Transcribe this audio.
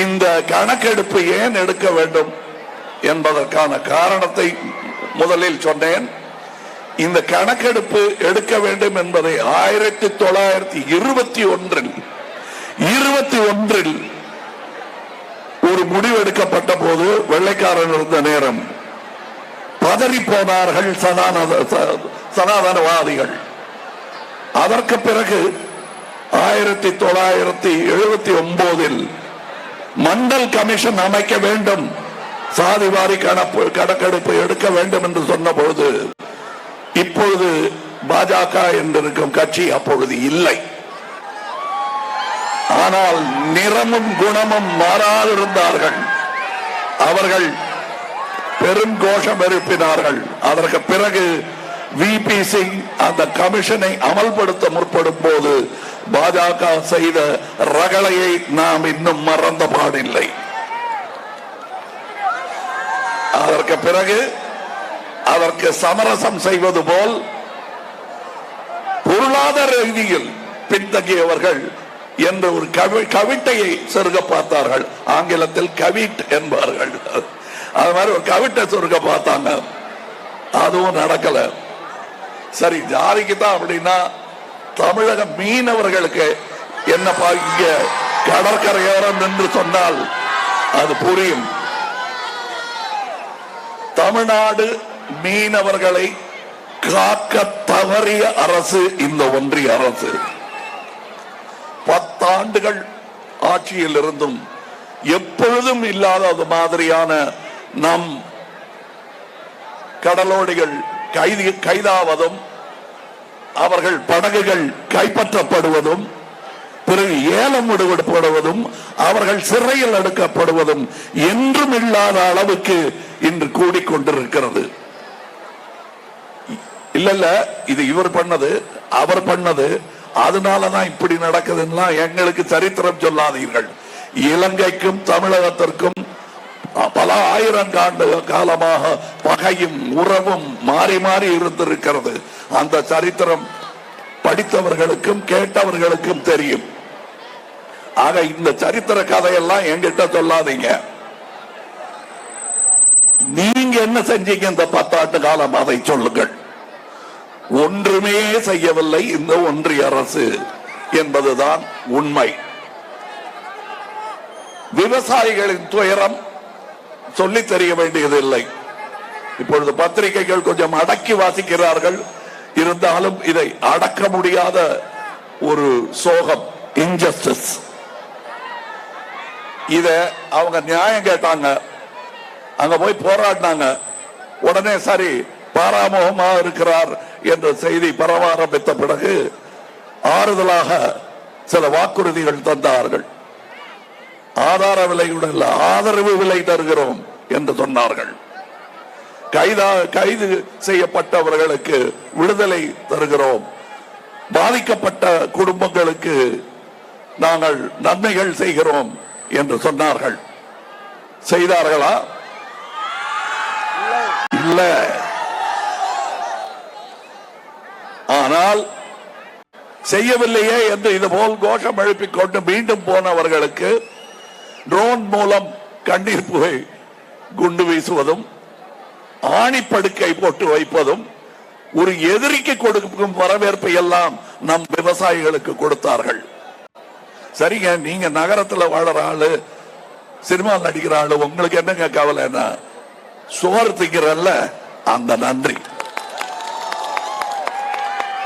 இந்த கணக்கெடுப்பு ஏன் எடுக்க வேண்டும் என்பதற்கான காரணத்தை முதலில் சொன்னேன். இந்த கணக்கெடுப்பு எடுக்க வேண்டும் என்பதை 1921 ஒரு முடிவு எடுக்கப்பட்ட போது வெள்ளைக்காரன் இருந்த நேரம் பதறி போனார்கள் சனாதனவாதிகள். அதற்கு பிறகு 1979 மண்டல் கமிஷன் அமைக்க வேண்டும், சாதிவாரி கணக்கெடுப்பு எடுக்க வேண்டும் என்று சொன்ன பொழுது இப்பொழுது பாஜக என்றிருக்கும் கட்சி அப்பொழுது இல்லை. ஆனால் நிறமும் குணமும் மாறாதிருந்தார்கள். அவர்கள் பெரும் கோஷம் எழுப்பினார்கள். அதற்கு பிறகு விபி சிங் அந்த கமிஷனை அமல்படுத்த முற்படும் போது பாஜக செய்த ரகளையை நாம் இன்னும் மறந்த பாடில்லை. அதற்கு பிறகு அதற்கு சமரசம் செய்வது போல் பொருளாதார ரீதியில் பின்தங்கியவர்கள் என்ற ஒரு கவிட்டையை செருக பார்த்தார்கள். ஆங்கிலத்தில் கவிட் என்பார்கள். அது மாதிரி ஒரு கவிட்டை சொருக பார்த்தாங்க. அதுவும் நடக்கல. சரி, ஜாதிக்கு தான் அப்படின்னா தமிழக மீனவர்களுக்கு என்ன இங்க கடற்கரையோரம் என்று சொன்னால் அது புரியும். தமிழ்நாடு மீனவர்களை காக்க தவறிய அரசு இந்த ஒன்றிய அரசு. 10 ஆண்டுகள் ஆட்சியில் இருந்தும் எப்பொழுதும் இல்லாத மாதிரியான நம் கடலோடிகள் கைதாவதும் அவர்கள் படகுகள் கைப்பற்றப்படுவதும் பிறகு ஏலம் விடுபடுவதும் அவர்கள் சிறையில் எடுக்கப்படுவதும் என்றும் இல்லாத அளவுக்கு இன்று கூடிக்கொண்டிருக்கிறது. இல்ல இது இவர் பண்ணது அவர் பண்ணது அதனாலதான் இப்படி நடக்குதுன்னா எங்களுக்கு சரித்திரம் சொல்லாதீர்கள். இலங்கைக்கும் தமிழகத்திற்கும் பல ஆயிரம் ஆண்டு காலமாக பகையும் உறவும் மாறி மாறி இருந்திருக்கிறது. அந்த சரித்திரம் படித்தவர்களுக்கும் கேட்டவர்களுக்கும் தெரியும். ஆக இந்த சரித்திர கதையெல்லாம் என்கிட்ட சொல்லாதீங்க. நீங்க என்ன செஞ்சீங்க இந்த 10 ஆண்டு காலம் அதை சொல்லுங்கள். ஒன்றுமே செய்யவில்லை இந்த ஒன்றிய அரசு என்பதுதான் உண்மை. விவசாயிகளின் துயரம் சொல்லி தெரிய வேண்டியதில்லை. இப்பொழுது பத்திரிகைகள் கொஞ்சம் அடக்கி வாசிக்கிறார்கள். இருந்தாலும் இதை அடக்க முடியாத ஒரு சோகம், இன்ஜஸ்டிஸ். இத அவங்க நியாயம் கேட்டாங்க, அங்க போய் போராடினாங்க. உடனே சரி பாராமுகமா இருக்கிறார் என்ற செய்தி பரவ ஆரம்பித்த பிறகு ஆறுதலாக சில வாக்குறுதிகள் தந்தார்கள். ஆதார விலையுடன் ஆதரவு விலை தருகிறோம் என்று சொன்னார்கள். கைது செய்யப்பட்டவர்களுக்கு விடுதலை தருகிறோம், பாதிக்கப்பட்ட குடும்பங்களுக்கு நாங்கள் நன்மைகள் செய்கிறோம் என்று சொன்னார்கள். செய்தார்களா? இல்ல. ஆனால் செய்யவில்லையே என்று இதுபோல் கோஷம் எழுப்பிக் கொண்டு மீண்டும் போனவர்களுக்கு ட்ரோன் மூலம் கண்ணீர் புகை குண்டு வீசுவதும் ஆணிப்படுக்கை போட்டு வைப்பதும் ஒரு எதிரிக்கு கொடுக்கும் வரவேற்பை எல்லாம் நம் விவசாயிகளுக்கு கொடுத்தார்கள். சரிங்க, நீங்க நகரத்தில் வாழற ஆளு, சினிமா நடிக்கிற ஆளு, உங்களுக்கு என்னங்க கவலைன்னா சோறு திங்கிறல்ல, அந்த நன்றி.